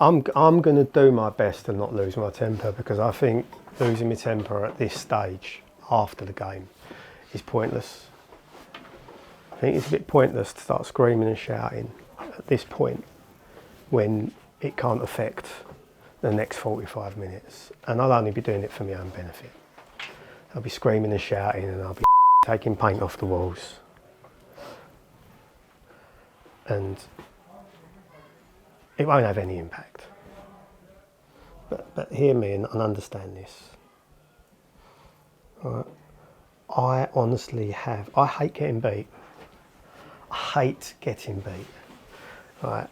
I'm going to do my best to not lose my temper, because I think losing my temper at this stage after the game is pointless. I think it's a bit pointless to start screaming and shouting at this point when it can't affect the next 45 minutes. And I'll only be doing it for my own benefit. I'll be screaming and shouting, and I'll be taking paint off the walls. And it won't have any impact. But hear me and understand this. Right? I honestly I hate getting beat. I hate getting beat. Right?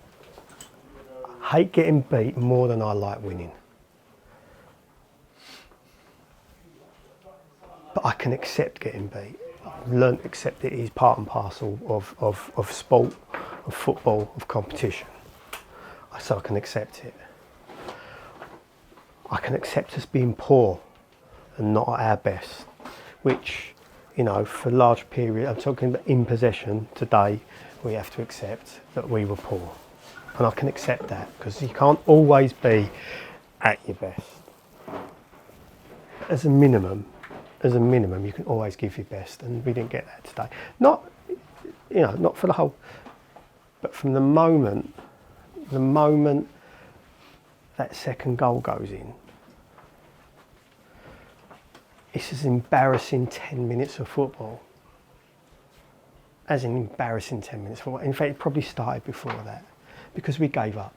I hate getting beat more than I like winning. But I can accept getting beat. I've learned to accept it is part and parcel of sport, of football, of competition. So I can accept it. I can accept us being poor and not at our best, which, you know, for large period, I'm talking about in possession today, we have to accept that we were poor. And I can accept that, because you can't always be at your best. As a minimum, you can always give your best, and we didn't get that today. Not for the whole, but from the moment that second goal goes in, it's an embarrassing 10 minutes of football. As an embarrassing 10 minutes of football. In fact, it probably started before that, because we gave up.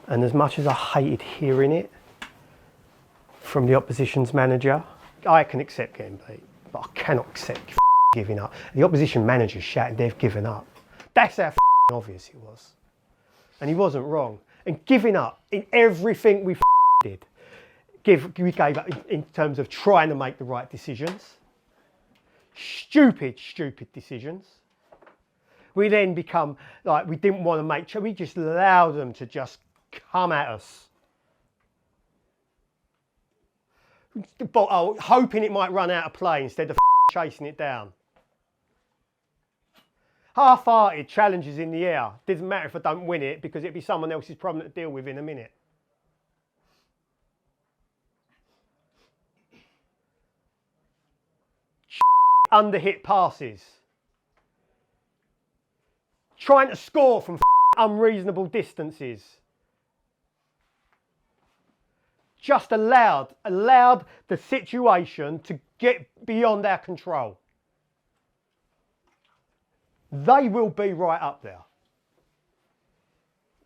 And as much as I hated hearing it from the opposition's manager, I can accept getting beat, but I cannot accept giving up. The opposition manager shouting they've given up. That's how obvious it was. And he wasn't wrong. And giving up in everything we did, we gave up in terms of trying to make the right decisions. Stupid decisions. We then become like, we didn't want to make sure, we just allowed them to just come at us. Hoping it might run out of play instead of chasing it down. Half-hearted challenges in the air. Doesn't matter if I don't win it, because it'd be someone else's problem to deal with in a minute. Under-hit passes. Trying to score from unreasonable distances. Just allowed the situation to get beyond our control. They will be right up there.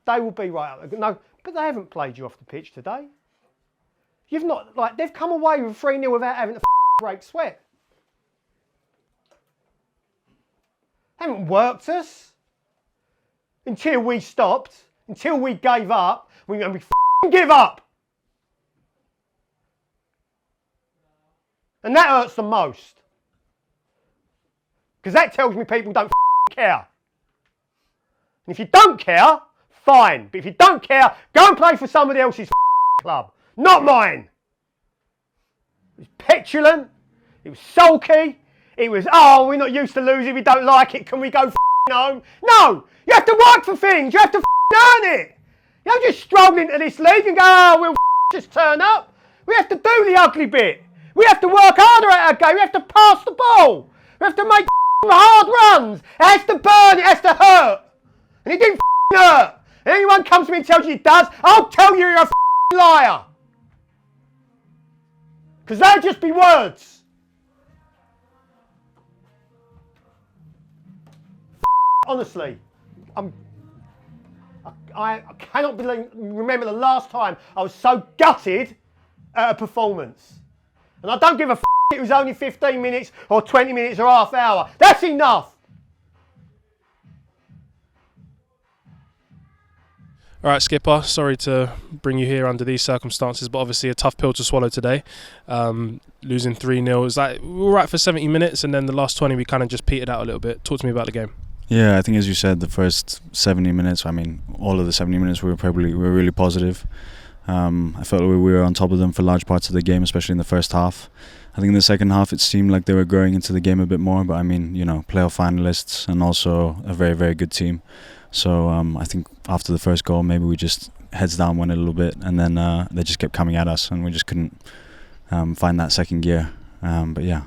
They will be right up there. No, but they haven't played you off the pitch today. You've not, like, they've come away with 3-0 without having to break sweat. Haven't worked us until we stopped, until we gave up. We give up. And that hurts the most. Because that tells me people don't care. And if you don't care, fine. But if you don't care, go and play for somebody else's club, not mine. It was petulant. It was sulky. It was, oh, we're not used to losing. We don't like it. Can we go home? No, you have to work for things. You have to earn it. You don't just stroll into this league and go, oh, we'll just turn up. We have to do the ugly bit. We have to work harder at our game. We have to pass the ball. We have to make hard runs. It has to burn. It has to hurt. And it didn't hurt. And anyone comes to me and tells you it does, I'll tell you you're a liar. Because that'll just be words. Honestly, I cannot remember the last time I was so gutted at a performance. And I don't give a it was only 15 minutes or 20 minutes or half hour. That's enough. All right, Skipper, sorry to bring you here under these circumstances, but obviously a tough pill to swallow today. Losing 3-0, is that we were right for 70 minutes, and then the last 20 we kind of just petered out a little bit. Talk to me about the game. Yeah, I think as you said, the first 70 minutes, I mean, all of the 70 minutes we were really positive. I felt like we were on top of them for large parts of the game, especially in the first half. I think in the second half it seemed like they were growing into the game a bit more, but I mean, you know, playoff finalists and also a very, very good team. So I think after the first goal, maybe we just heads down won it a little bit, and then they just kept coming at us, and we just couldn't find that second gear. But yeah.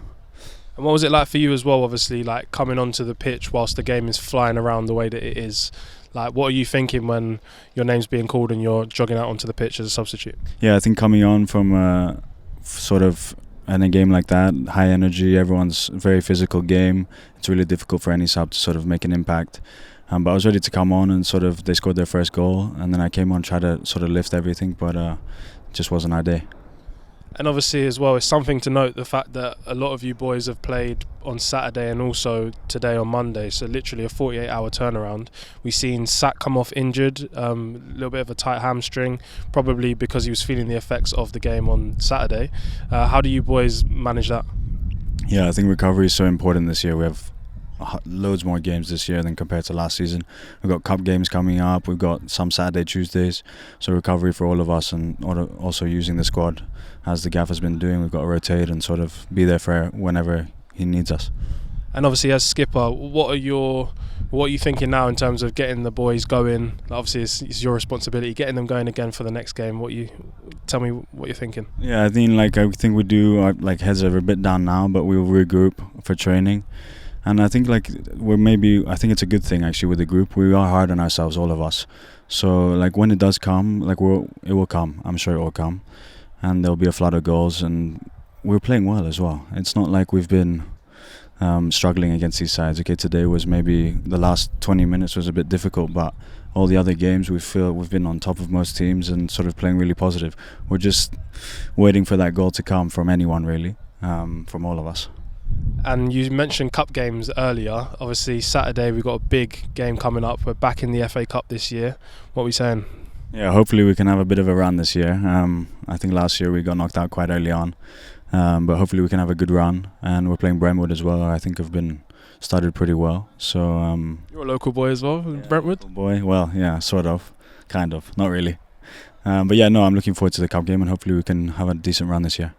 And what was it like for you as well, obviously, like coming onto the pitch whilst the game is flying around the way that it is? Like, what are you thinking when your name's being called and you're jogging out onto the pitch as a substitute? Yeah, I think coming on from sort of in a game like that, high energy, everyone's very physical game. It's really difficult for any sub to sort of make an impact. But I was ready to come on, and sort of they scored their first goal, and then I came on, tried to sort of lift everything, but it just wasn't our day. And obviously as well, it's something to note the fact that a lot of you boys have played on Saturday and also today on Monday, so literally a 48-hour turnaround. We've seen Sak come off injured, a little bit of a tight hamstring, probably because he was feeling the effects of the game on Saturday. How do you boys manage that? Yeah, I think recovery is so important this year. We have loads more games this year than compared to last season. We've got cup games coming up, we've got some Saturday, Tuesdays, so recovery for all of us, and also using the squad as the gaffer's been doing. We've got to rotate and sort of be there for whenever he needs us. And obviously as skipper, what are you thinking now in terms of getting the boys going? Obviously it's your responsibility, getting them going again for the next game. Tell me what you're thinking. Yeah, I think we do, our heads are a bit down now, but we'll regroup for training. And I think I think it's a good thing actually with the group. We are hard on ourselves, all of us. So when it does come, it will come. I'm sure it will come, and there'll be a flood of goals. And we're playing well as well. It's not like we've been struggling against these sides. Okay, today was maybe the last 20 minutes was a bit difficult, but all the other games we feel we've been on top of most teams and sort of playing really positive. We're just waiting for that goal to come from anyone really, from all of us. And you mentioned cup games earlier. Obviously Saturday we've got a big game coming up. We're back in the FA Cup this year. What are we saying? Yeah, hopefully we can have a bit of a run this year. I think last year we got knocked out quite early on, but hopefully we can have a good run. And we're playing Brentwood as well. I think have been started pretty well. So you're a local boy as well, yeah, Brentwood? Local boy, well, yeah, sort of, kind of, not really. But yeah, no, I'm looking forward to the cup game, and hopefully we can have a decent run this year.